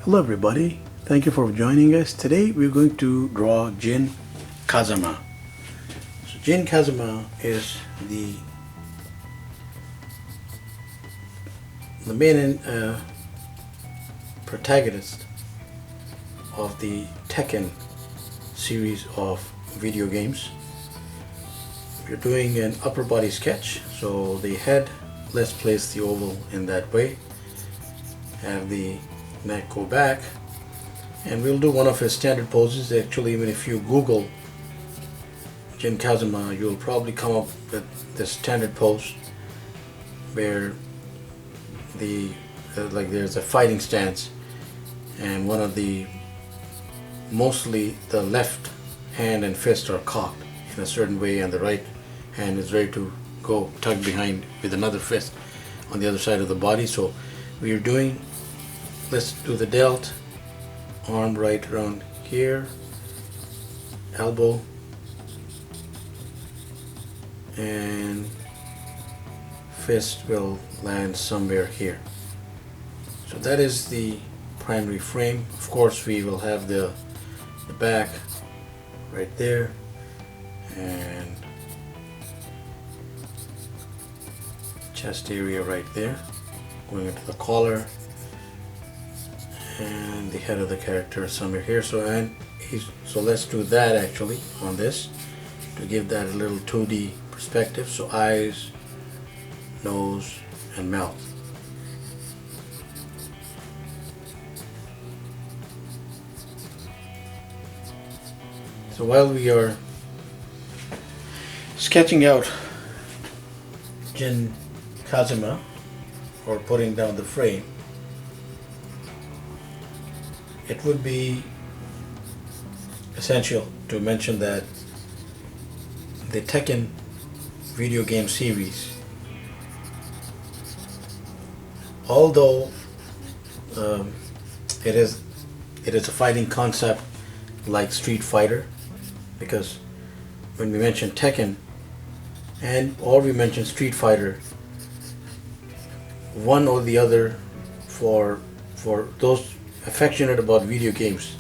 Hello everybody, thank you for joining us. Today we're going to draw Jin Kazama. So Jin Kazama is the main protagonist of the Tekken series of video games. We're doing an upper body sketch, so the head, let's place the oval in that way, have the neck go back, and we'll do one of his standard poses. Actually, even if you Google Jin Kazama, you'll probably come up with the standard pose where there's a fighting stance, and one of the mostly the left hand and fist are cocked in a certain way, and the right hand is ready to go tucked behind with another fist on the other side of the body. So we are doing, let's do the delt, arm right around here, elbow, and fist will land somewhere here. So that is the primary frame. Of course, we will have the back right there, and chest area right there, going into the collar, and the head of the character somewhere here. So let's do that actually on this to give that a little 2D perspective. So eyes, nose, and mouth. So while we are sketching out Jin Kazama, or putting down the frame, it would be essential to mention that the Tekken video game series, although it is a fighting concept like Street Fighter, because when we mention Tekken or we mention Street Fighter, one or the other, for those affectionate about video games,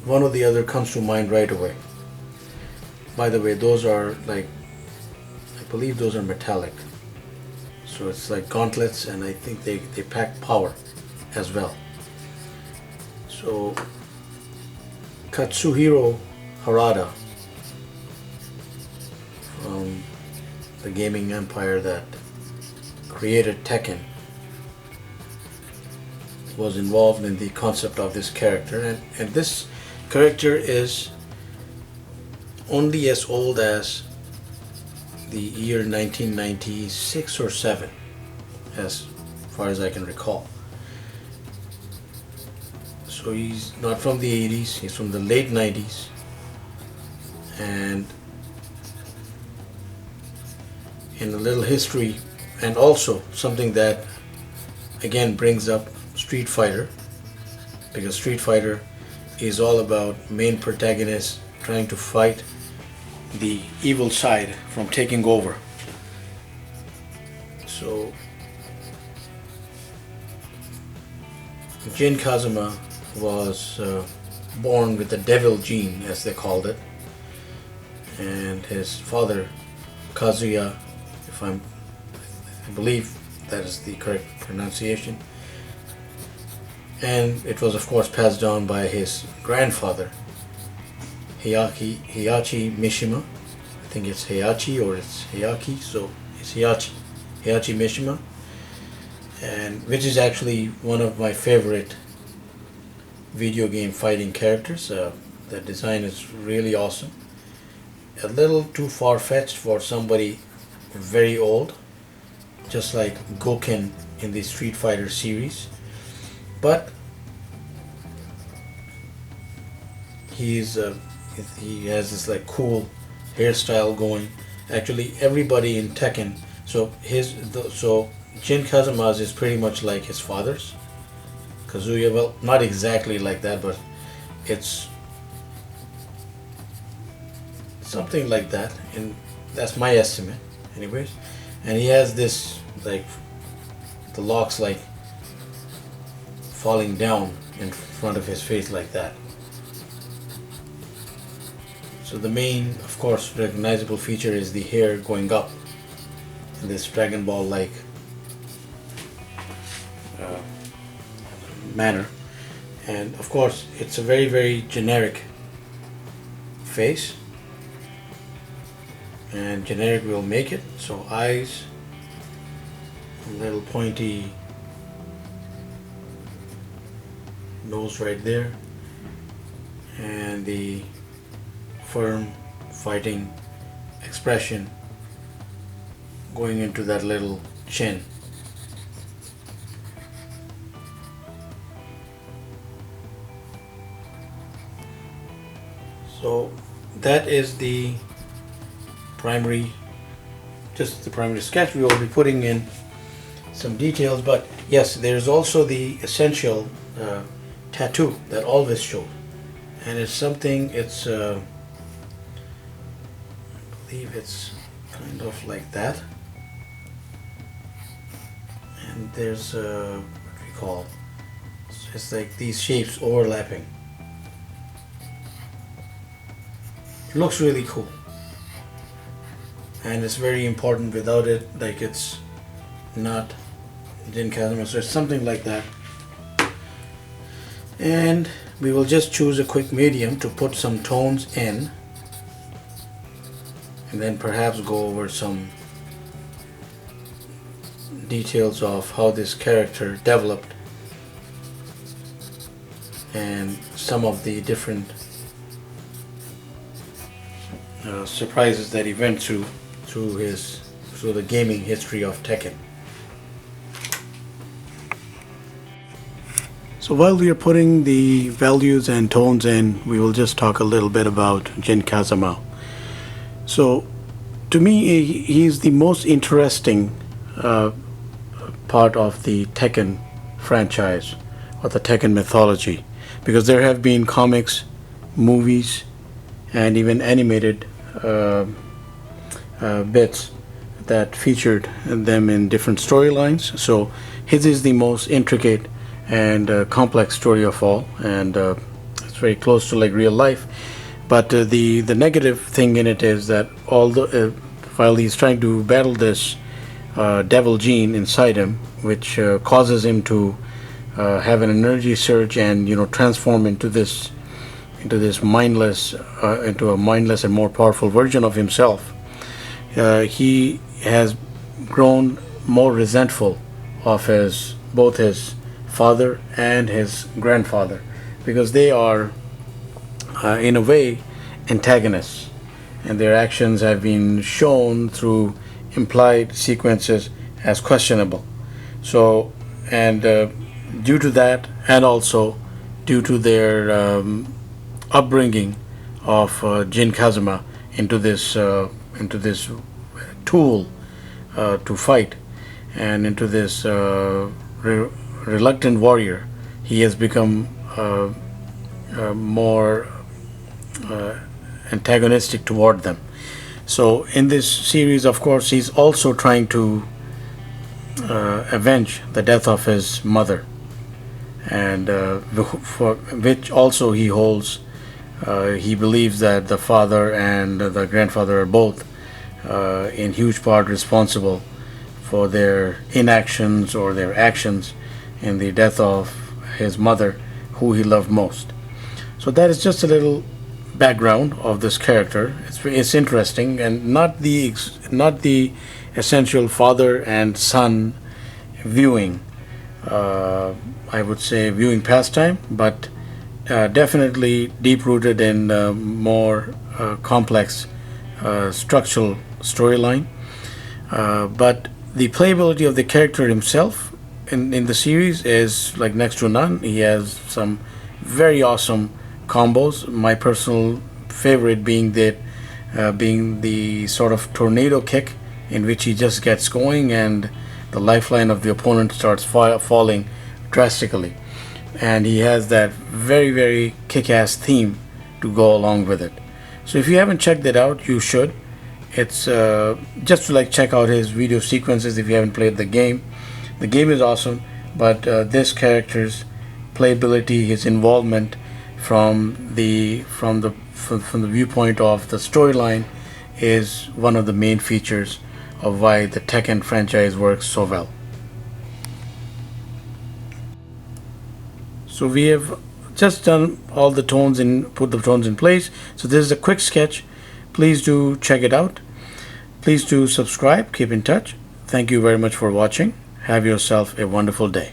one or the other comes to mind right away. By the way, those are I believe those are metallic, so it's like gauntlets, and I think they pack power as well. So Katsuhiro Harada from the gaming empire that created Tekken was involved in the concept of this character, and this character is only as old as the year 1996 or 7, as far as I can recall. So he's not from the 80s, he's from the late 90s, and in a little history, and also something that again brings up Street Fighter, because Street Fighter is all about main protagonist trying to fight the evil side from taking over. So Jin Kazama was born with the devil gene, as they called it, and his father Kazuya, I believe that is the correct pronunciation, and it was of course passed on by his grandfather Heihachi Mishima. I think it's Heihachi or it's Heihachi, so it's Heihachi Mishima, and which is actually one of my favorite video game fighting characters. The design is really awesome, a little too far-fetched for somebody very old, just like Goken in the Street Fighter series, but he has this cool hairstyle going. Actually, everybody in Tekken, so Jin Kazama's is pretty much like his father's. Kazuya, well, not exactly like that, but it's something like that, and that's my estimate anyways. And he has this the locks falling down in front of his face like that. So the main, of course, recognizable feature is the hair going up in this Dragon Ball like manner. And of course it's a very generic face, and generic will make it. So eyes, a little pointy nose right there, and the firm fighting expression going into that little chin. So that is the primary, just the primary sketch. We will be putting in some details, but yes, there's also the essential tattoo that always shows, and it's something, it's I believe it's kind of like that, and there's what we call, it's like these shapes overlapping. It looks really cool, and it's very important. Without it, like, it's not Jin Kazama. So it's something like that. And we will just choose a quick medium to put some tones in, and then perhaps go over some details of how this character developed and some of the different surprises that he went through the gaming history of Tekken. So while we are putting the values and tones in, we will just talk a little bit about Jin Kazama. So to me, he's the most interesting part of the Tekken franchise or the Tekken mythology, because there have been comics, movies, and even animated bits that featured them in different storylines. So his is the most intricate and complex story of all, and it's very close to like real life. But the negative thing in it is that although while he's trying to battle this devil gene inside him, which causes him to have an energy surge and transform into a mindless and more powerful version of himself, he has grown more resentful of both his father and his grandfather, because they are in a way antagonists, and their actions have been shown through implied sequences as questionable. So, and due to that, and also due to their upbringing of Jin Kazama into this tool to fight, and into this reluctant warrior, he has become more antagonistic toward them. So in this series, of course, he's also trying to avenge the death of his mother, and for which also he holds. He believes that the father and the grandfather are both in huge part responsible for their inactions or their actions in the death of his mother, who he loved most. So that is just a little background of this character. It's interesting, and not the essential father and son viewing, I would say viewing pastime, but definitely deep-rooted in more complex structural storyline. But the playability of the character himself in the series is like next to none. He has some very awesome combos. My personal favorite being the sort of tornado kick, in which he just gets going and the lifeline of the opponent starts falling drastically. And he has that very kick-ass theme to go along with it. So if you haven't checked it out, you should. It's just to like check out his video sequences if you haven't played the game. The game is awesome, but this character's playability, his involvement from the viewpoint of the storyline is one of the main features of why the Tekken franchise works so well. So we have just done all the tones and put the tones in place. So this is a quick sketch. Please do check it out. Please do subscribe. Keep in touch. Thank you very much for watching. Have yourself a wonderful day.